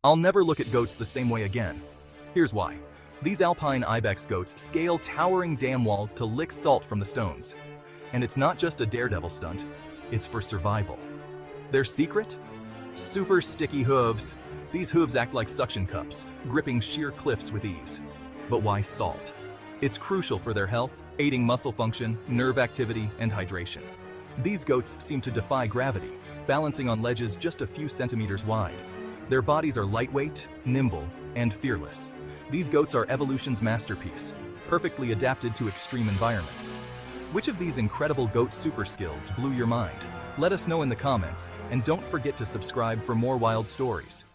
I'll never look at goats the same way again. Here's why. These alpine ibex goats scale towering dam walls to lick salt from the stones. And it's not just a daredevil stunt, it's for survival. Their secret? Super sticky hooves. These hooves act like suction cups, gripping sheer cliffs with ease. But why salt? It's crucial for their health, aiding muscle function, nerve activity, and hydration. These goats seem to defy gravity, balancing on ledges just a few centimeters wide. Their bodies are lightweight, nimble, and fearless. These goats are evolution's masterpiece, perfectly adapted to extreme environments. Which of these incredible goat super skills blew your mind? Let us know in the comments, and don't forget to subscribe for more wild stories.